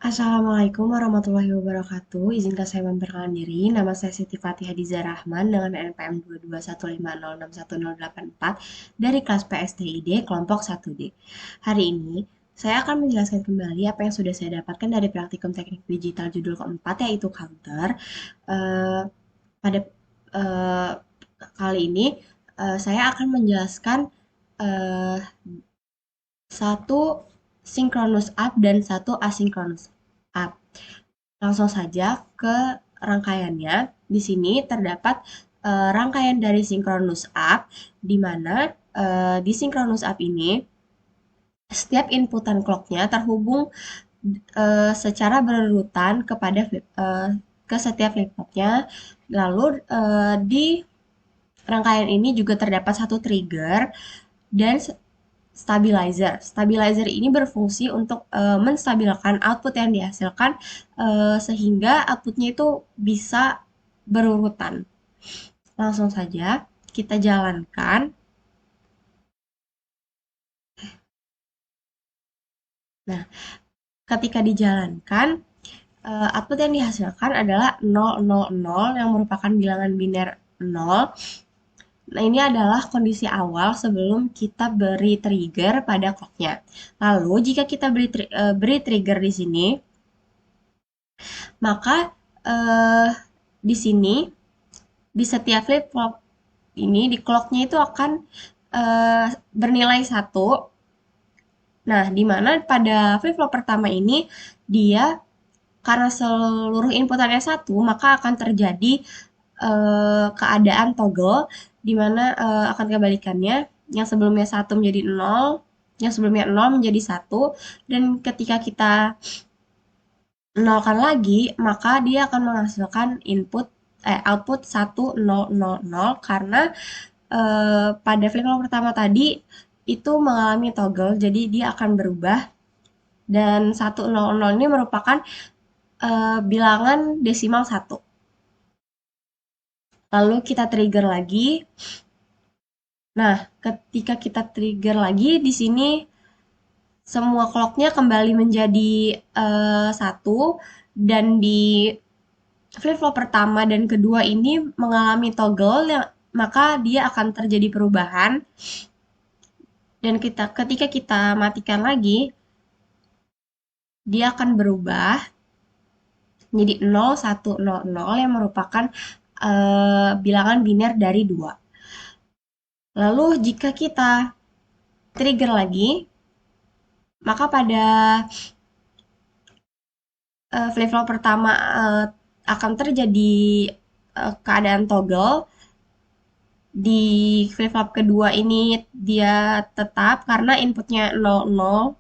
Assalamualaikum warahmatullahi wabarakatuh. Izinkan saya memperkenalkan diri. Nama saya Siti Fatihah Diza Rahman dengan NPM 221506184 dari kelas PSDID kelompok 1D. Hari ini, saya akan menjelaskan kembali apa yang sudah saya dapatkan dari praktikum teknik digital judul keempat yaitu Counter. Eh, pada eh, kali ini, saya akan menjelaskan eh, satu synchronous up dan satu asynchronous up. Langsung saja ke rangkaiannya. Di sini terdapat rangkaian dari synchronous up, di mana di synchronous up ini setiap inputan clocknya terhubung secara berurutan ke setiap flip-flopnya. Lalu di rangkaian ini juga terdapat satu trigger dan stabilizer. Stabilizer ini berfungsi untuk menstabilkan output yang dihasilkan sehingga outputnya itu bisa berurutan. Langsung saja kita jalankan. Nah, ketika dijalankan, output yang dihasilkan adalah 000 yang merupakan bilangan biner 0. Nah, ini adalah kondisi awal sebelum kita beri trigger pada clocknya. Lalu, jika kita beri trigger di sini, maka di sini di setiap flip flop ini di clocknya itu akan bernilai satu. Nah, di mana pada flip flop pertama ini dia karena seluruh inputannya satu, maka akan terjadi keadaan toggle di mana akan kebalikannya yang sebelumnya satu menjadi nol, yang sebelumnya nol menjadi satu, dan ketika kita nolkan lagi, maka dia akan menghasilkan output 1000 karena pada flip flop pertama tadi itu mengalami toggle, jadi dia akan berubah dan 100 ini merupakan bilangan desimal satu. Lalu kita trigger lagi. Nah, ketika kita trigger lagi di sini semua clocknya kembali menjadi satu dan di flip flop pertama dan kedua ini mengalami toggle yang maka dia akan terjadi perubahan dan ketika kita matikan lagi dia akan berubah menjadi 0100 yang merupakan bilangan biner dari 2. Lalu jika kita trigger lagi maka pada flip flop pertama akan terjadi keadaan toggle. Di flip flop kedua ini dia tetap karena inputnya 00.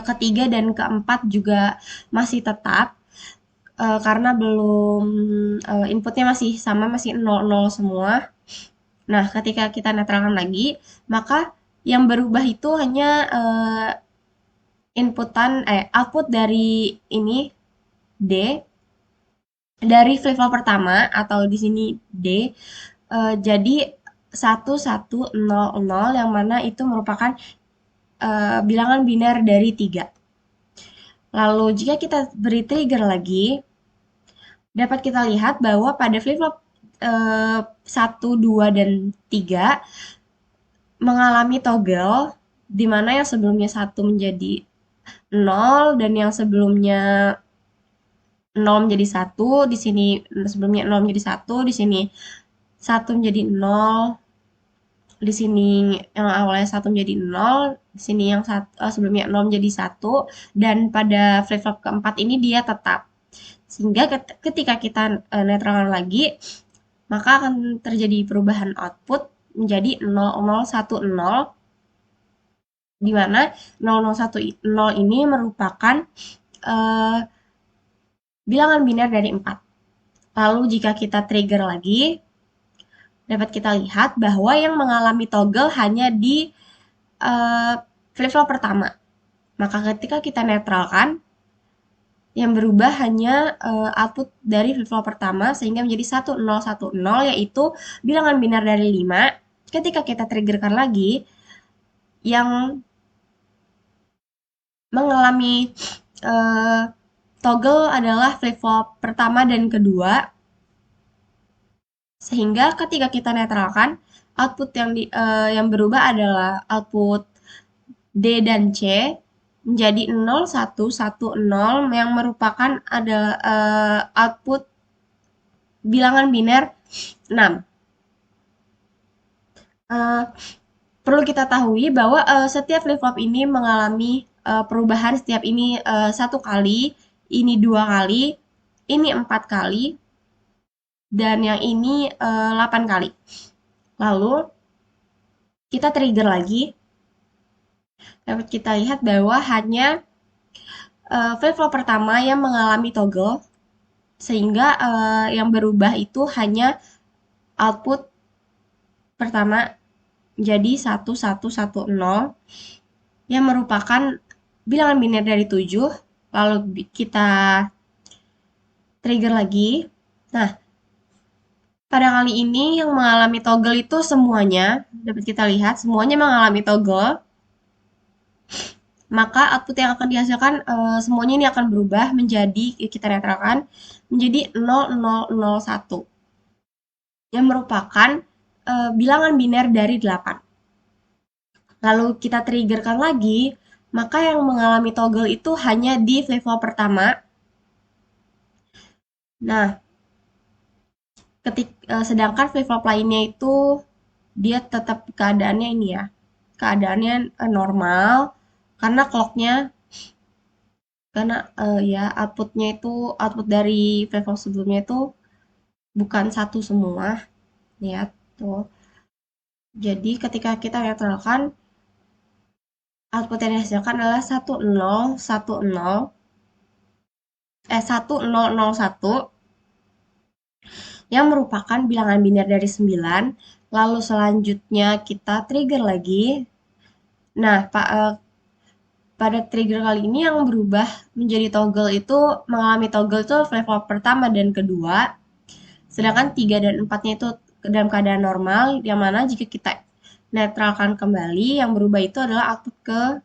Ketiga dan keempat juga masih tetap karena belum inputnya masih sama, masih 00 semua. Nah, ketika kita netralkan lagi, maka yang berubah itu hanya output dari ini D dari flip flop pertama atau di sini D jadi 1100 yang mana itu merupakan bilangan biner dari 3. Lalu jika kita beri trigger lagi, dapat kita lihat bahwa pada flip flop 1, 2, dan 3 mengalami toggle di mana yang sebelumnya satu menjadi 0 dan yang sebelumnya 0 menjadi satu, di sini sebelumnya 0 menjadi satu, di sini satu menjadi 0, di sini yang awalnya satu menjadi 0, di sini yang sebelumnya 0 menjadi satu, dan pada flip flop keempat ini dia tetap. Sehingga ketika kita netralkan lagi, maka akan terjadi perubahan output menjadi 0010, di mana 0010 ini merupakan bilangan biner dari 4. Lalu jika kita trigger lagi, dapat kita lihat bahwa yang mengalami toggle hanya di flip flop pertama. Maka ketika kita netralkan, yang berubah hanya output dari flip flop pertama sehingga menjadi 1010 yaitu bilangan biner dari 5. Ketika kita triggerkan lagi, yang mengalami eh, toggle adalah flip-flop pertama dan kedua, sehingga ketika kita netralkan, output yang berubah adalah output D dan C menjadi 0, 1, 1, 0 yang merupakan adalah output bilangan biner 6. Eh, Perlu kita tahui bahwa setiap flip-flop ini mengalami perubahan setiap ini satu kali, ini dua kali, ini empat kali, dan yang ini 8 kali. Lalu kita trigger lagi, dapat kita lihat bahwa hanya flip-flop pertama yang mengalami toggle, sehingga yang berubah itu hanya output pertama jadi 1110 yang merupakan bilangan biner dari 7. Lalu kita trigger lagi. Nah, pada kali ini yang mengalami toggle itu semuanya, dapat kita lihat, semuanya mengalami toggle. Maka output yang akan dihasilkan semuanya ini akan berubah menjadi, kita netralkan, menjadi 0001. Yang merupakan bilangan biner dari 8. Lalu kita triggerkan lagi, maka yang mengalami toggle itu hanya di flip-flop pertama. Nah, sedangkan flip-flop lainnya itu dia tetap keadaannya ini ya, keadaannya normal karena clocknya, karena ya outputnya itu output dari flip-flop sebelumnya itu bukan satu semua, ya tuh. Jadi ketika kita netralkan, output yang dihasilkan adalah 1001 yang merupakan bilangan biner dari 9. Lalu selanjutnya kita trigger lagi. Nah, pada trigger kali ini yang berubah menjadi toggle itu mengalami toggle itu flip-flop pertama dan kedua. Sedangkan 3 dan 4-nya itu dalam keadaan normal, yang mana jika kita netralkan kembali, yang berubah itu adalah output ke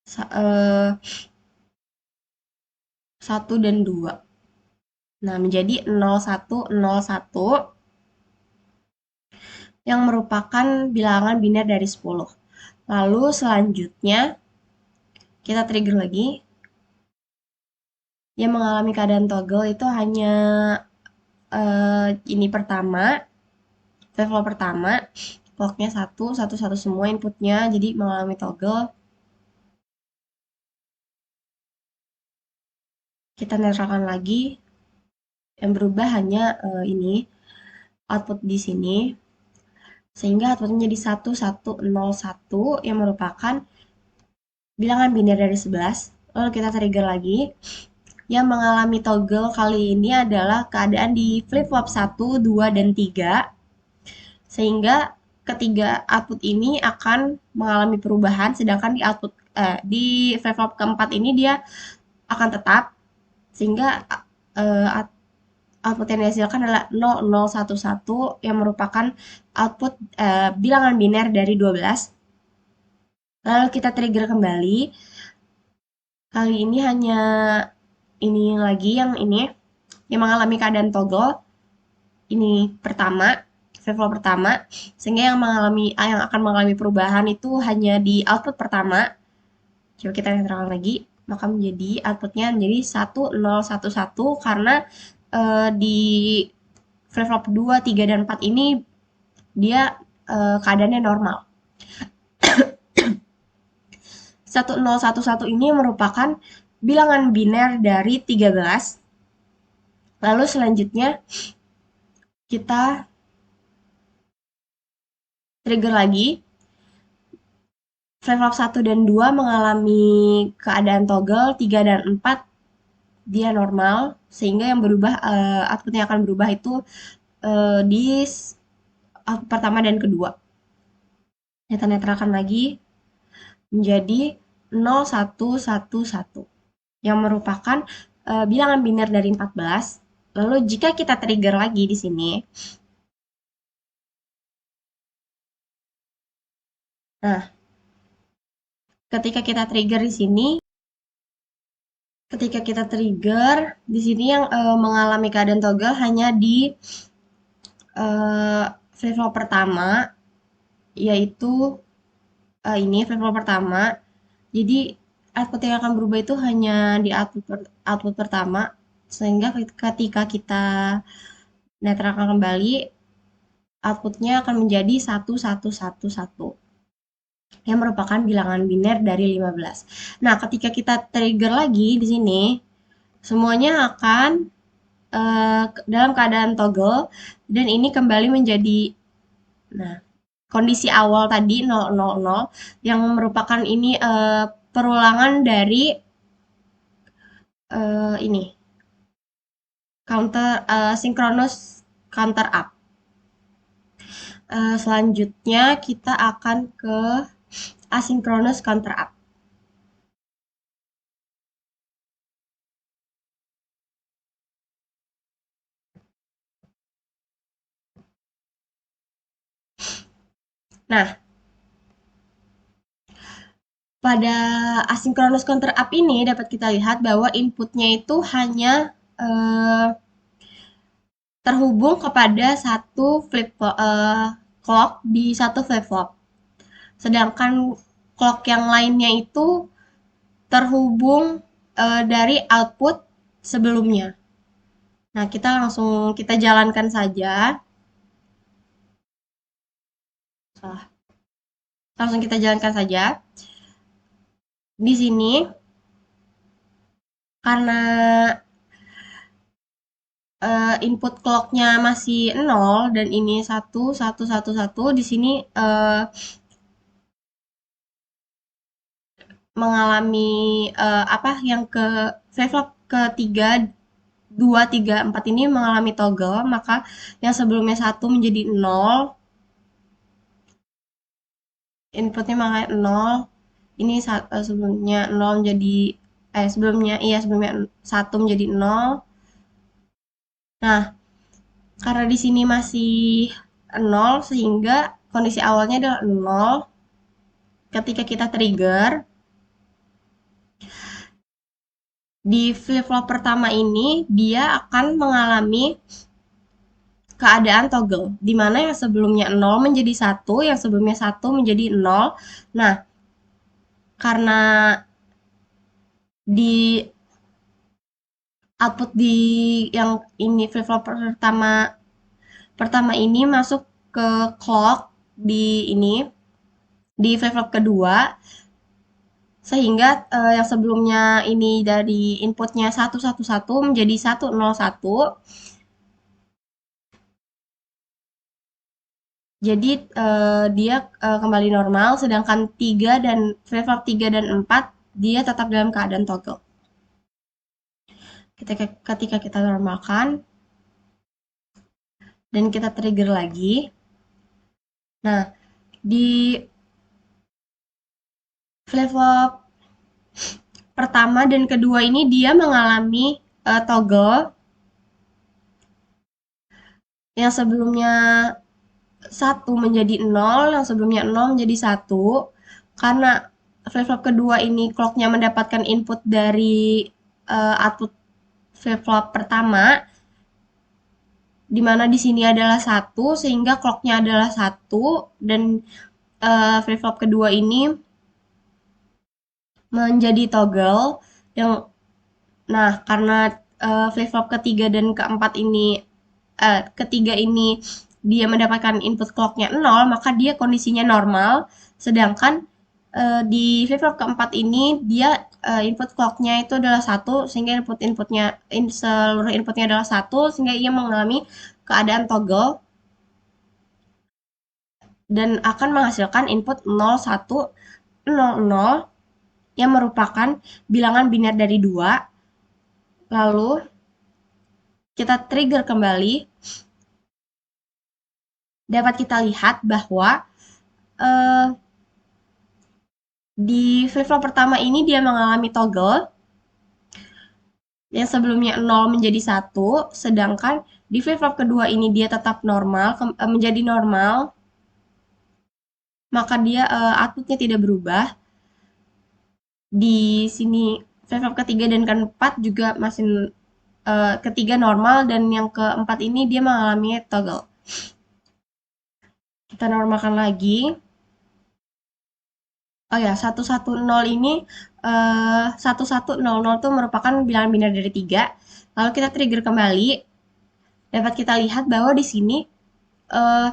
1 dan 2. Nah, menjadi 0101 yang merupakan bilangan biner dari 10. Lalu selanjutnya kita trigger lagi. Yang mengalami keadaan toggle itu hanya ini pertama, level pertama, clocknya satu, satu, satu semua inputnya, jadi mengalami toggle. Kita netralkan lagi, yang berubah hanya ini output di sini, sehingga outputnya jadi 1101 yang merupakan bilangan biner dari 11. Lalu kita trigger lagi. Yang mengalami toggle kali ini adalah keadaan di flip-flop 1, 2, dan 3. Sehingga ketiga output ini akan mengalami perubahan, sedangkan di flip-flop keempat ini dia akan tetap, sehingga uh, output yang dihasilkan adalah 0011 yang merupakan output bilangan biner dari 12. Lalu kita trigger kembali. Kali ini hanya ini lagi yang mengalami keadaan toggle. Ini pertama, flip-flop pertama, sehingga yang akan mengalami perubahan itu hanya di output pertama. Coba kita netralkan lagi, maka menjadi outputnya menjadi 1011 karena di flip-flop 2, 3, dan 4 ini dia keadaannya normal. 1011 ini merupakan bilangan biner dari 13. Lalu selanjutnya kita trigger lagi. Flip-flop 1 dan 2 mengalami keadaan toggle, 3 dan 4 dia normal, sehingga yang berubah outputnya akan berubah itu di output pertama dan kedua. Kita netralkan lagi menjadi 0111 yang merupakan bilangan biner dari 14. Lalu jika kita trigger lagi di sini, nah ketika kita trigger di sini, ketika kita trigger, di sini yang mengalami keadaan toggle hanya di flip-flop pertama, yaitu ini flip-flop pertama. Jadi output yang akan berubah itu hanya di output pertama, sehingga ketika kita netralkan kembali, outputnya akan menjadi 1111 yang merupakan bilangan biner dari 15. Nah, ketika kita trigger lagi di sini, semuanya akan dalam keadaan toggle dan ini kembali menjadi, nah, kondisi awal tadi 000 yang merupakan ini perulangan dari ini counter synchronous counter up. Selanjutnya kita akan ke asynchronous counter up. Nah, pada asynchronous counter up ini dapat kita lihat bahwa inputnya itu hanya terhubung kepada satu clock di satu flip flop. Sedangkan clock yang lainnya itu terhubung dari output sebelumnya. Nah, kita jalankan saja. Langsung kita jalankan saja. Di sini karena input clocknya masih 0 dan ini 1 1 1 1, di sini mengalami apa yang ke flip-flop ketiga 2 3 4 ini mengalami toggle, maka yang sebelumnya 1 menjadi 0, inputnya makanya 0, ini sebelumnya 0 menjadi sebelumnya 1 menjadi 0. Nah, karena di sini masih 0 sehingga kondisi awalnya adalah 0. Ketika kita trigger di flip-flop pertama ini dia akan mengalami keadaan toggle di mana yang sebelumnya 0 menjadi 1, yang sebelumnya 1 menjadi 0. Nah, karena di output di yang ini flip-flop pertama ini masuk ke clock di flip-flop kedua, sehingga yang sebelumnya ini dari inputnya 111 menjadi 101. Jadi dia kembali normal, sedangkan 3 dan flip-flop 3 dan 4 dia tetap dalam keadaan toggle. Ketika kita normalkan dan kita trigger lagi. Nah, di flip-flop pertama dan kedua ini dia mengalami toggle yang sebelumnya 1 menjadi 0, yang sebelumnya 0 menjadi 1. Karena flip-flop kedua ini clocknya mendapatkan input dari output flip-flop pertama, di mana di sini adalah 1, sehingga clocknya adalah 1, dan flip-flop kedua ini menjadi toggle yang, nah, karena flip-flop ketiga dan keempat ini ketiga ini dia mendapatkan input clocknya 0, maka dia kondisinya normal. Sedangkan di flip-flop keempat ini dia input clocknya itu adalah 1, sehingga seluruh inputnya adalah 1, sehingga ia mengalami keadaan toggle dan akan menghasilkan input 0 1 0 0 yang merupakan bilangan biner dari 2. Lalu kita trigger kembali, dapat kita lihat bahwa di flip-flop pertama ini dia mengalami toggle yang sebelumnya 0 menjadi 1, sedangkan di flip-flop kedua ini dia tetap normal, menjadi normal, maka dia outputnya tidak berubah. Di sini flip-flop ketiga dan keempat juga masih ketiga normal dan yang keempat ini dia mengalami toggle. Kita normalkan lagi. Oh ya, 110 ini 1100 itu merupakan bilangan biner dari 3. Lalu kita trigger kembali. Dapat kita lihat bahwa di sini eh,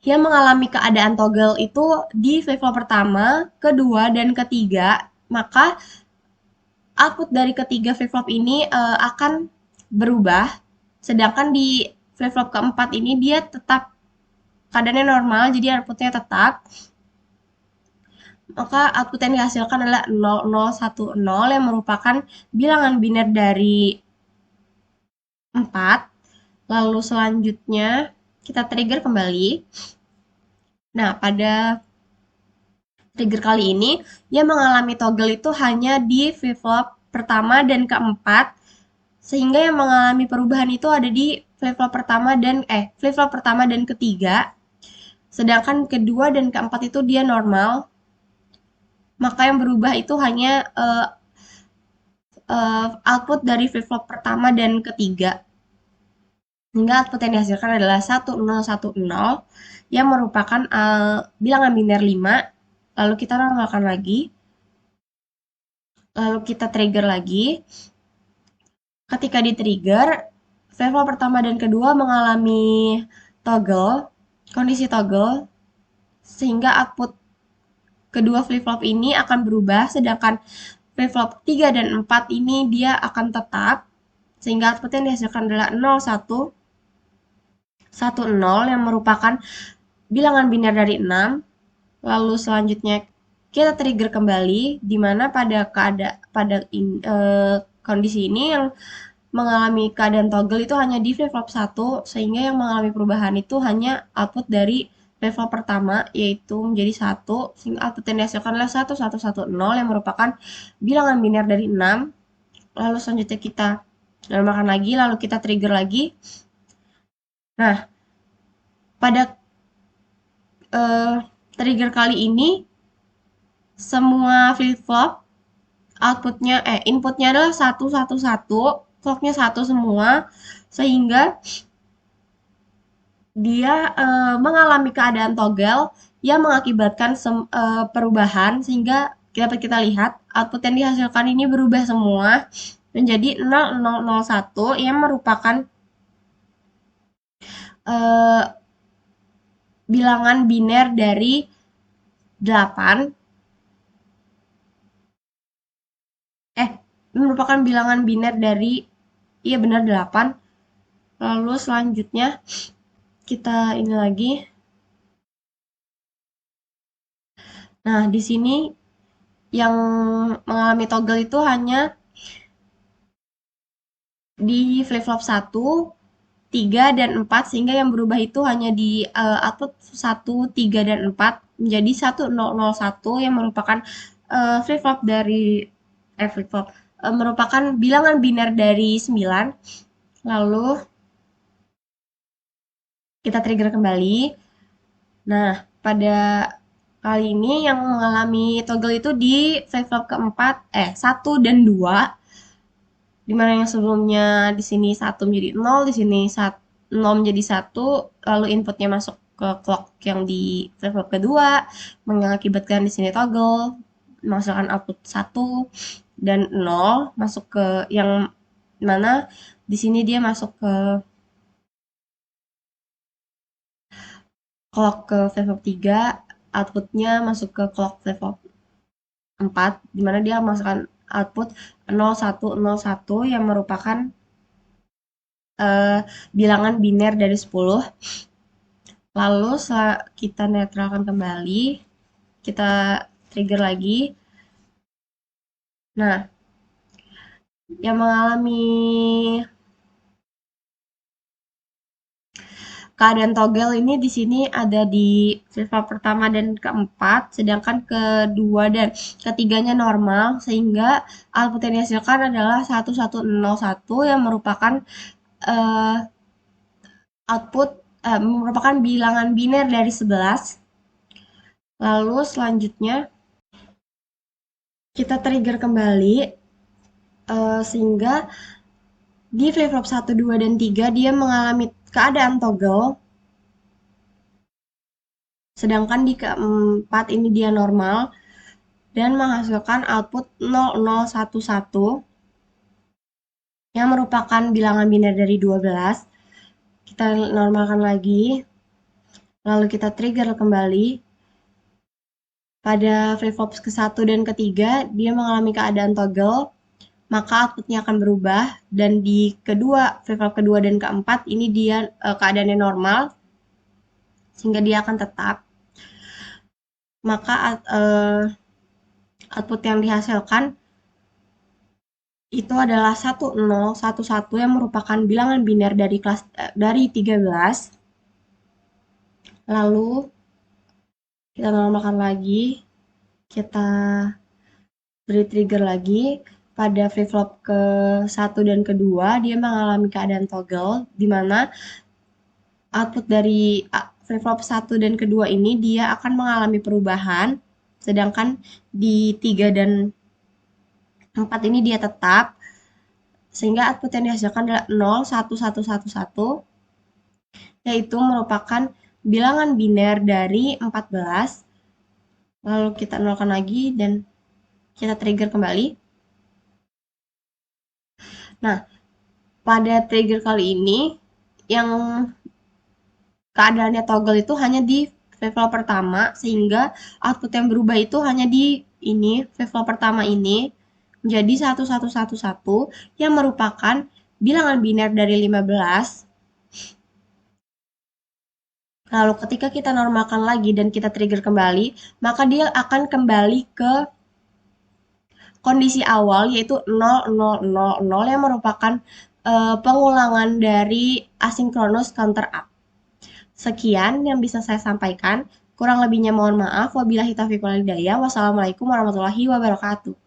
dia mengalami keadaan toggle itu di flip-flop pertama, kedua, dan ketiga. Maka output dari ketiga flip-flop ini akan berubah. Sedangkan di flip-flop keempat ini dia tetap keadaannya normal, jadi outputnya tetap. Maka output yang dihasilkan adalah 0010 yang merupakan bilangan biner dari 4. Lalu selanjutnya kita trigger kembali. Nah, pada trigger kali ini, dia mengalami toggle itu hanya di flip-flop pertama dan keempat, sehingga yang mengalami perubahan itu ada di flip-flop pertama dan ketiga, sedangkan kedua dan keempat itu dia normal, maka yang berubah itu hanya output dari flip-flop pertama dan ketiga. Hingga output yang dihasilkan adalah 1010 yang merupakan bilangan biner 5. Lalu kita normalkan lagi. Lalu kita trigger lagi. Ketika di-trigger, flip-flop pertama dan kedua mengalami kondisi toggle, sehingga output kedua flip-flop ini akan berubah, sedangkan flip-flop 3 dan 4 ini dia akan tetap, sehingga output yang dihasilkan adalah 0110 yang merupakan bilangan biner dari 6. Lalu selanjutnya kita trigger kembali, di mana kondisi ini yang mengalami keadaan toggle itu hanya di flip-flop 1, sehingga yang mengalami perubahan itu hanya output dari flip-flop pertama, yaitu menjadi 1, sehingga output yang dihasilkan adalah 1110 yang merupakan bilangan biner dari 6. Lalu selanjutnya kita normalkan lagi, lalu kita trigger lagi. Nah, pada trigger kali ini, semua flip-flop inputnya adalah 111, clocknya 1 semua, sehingga dia mengalami keadaan toggle yang mengakibatkan perubahan, sehingga dapat kita lihat output yang dihasilkan ini berubah semua menjadi 0001 yang merupakan bilangan biner dari 8. Merupakan bilangan biner dari, iya benar, 8. Lalu selanjutnya kita ini lagi. Nah, di sini yang mengalami toggle itu hanya di flip-flop 1, 3, dan 4, sehingga yang berubah itu hanya di output 1, 3, dan 4 menjadi 1001 yang merupakan flip-flop dari flip-flop merupakan bilangan biner dari 9. Lalu kita trigger kembali. Nah, pada kali ini yang mengalami toggle itu di flip-flop keempat, 1 dan 2, dimana yang sebelumnya di sini 1 menjadi 0, di sini 0 menjadi 1, lalu inputnya masuk ke clock yang di flip-flop kedua, mengakibatkan di sini toggle, menghasilkan output 1 dan 0, masuk ke yang mana di sini dia masuk ke clock ke flip-flop 3, outputnya masuk ke clock flip-flop 4, di mana dia memasukkan output 0101 yang merupakan bilangan biner dari 10. Lalu kita netralkan kembali, kita trigger lagi. Nah, yang mengalami keadaan toggle ini di sini ada di flip-flop pertama dan keempat, sedangkan kedua dan ketiganya normal, sehingga output yang dihasilkan adalah 1101 yang merupakan uh, merupakan bilangan biner dari 11. Lalu selanjutnya kita trigger kembali sehingga di flip-flop 1, 2, dan 3 dia mengalami keadaan toggle, sedangkan di keempat ini dia normal dan menghasilkan output 0011 yang merupakan bilangan biner dari 12. Kita normalkan lagi, lalu kita trigger kembali. Pada flip-flop ke-1 dan ke-3, dia mengalami keadaan toggle, maka outputnya akan berubah, dan di flip-flop kedua dan keempat, ini dia keadaannya normal, sehingga dia akan tetap. Maka output yang dihasilkan itu adalah 1011 yang merupakan bilangan biner dari 13. Lalu kita normalkan lagi, kita beri trigger lagi. Pada flip-flop ke-1 dan kedua, dia mengalami keadaan toggle, di mana output dari flip-flop 1 dan kedua ini dia akan mengalami perubahan, sedangkan di 3 dan 4 ini dia tetap, sehingga output yang dihasilkan adalah 01111, yaitu merupakan bilangan biner dari 14. Lalu kita nolkan lagi dan kita trigger kembali. Nah, pada trigger kali ini yang keadaannya toggle itu hanya di flip-flop pertama, sehingga output yang berubah itu hanya di flip-flop pertama ini menjadi 1111 yang merupakan bilangan biner dari 15. Lalu ketika kita normalkan lagi dan kita trigger kembali, maka dia akan kembali ke kondisi awal, yaitu 0000, yang merupakan pengulangan dari asynchronous counter up. Sekian yang bisa saya sampaikan. Kurang lebihnya mohon maaf. Wabillahi taufiq wal hidayah. Wassalamualaikum warahmatullahi wabarakatuh.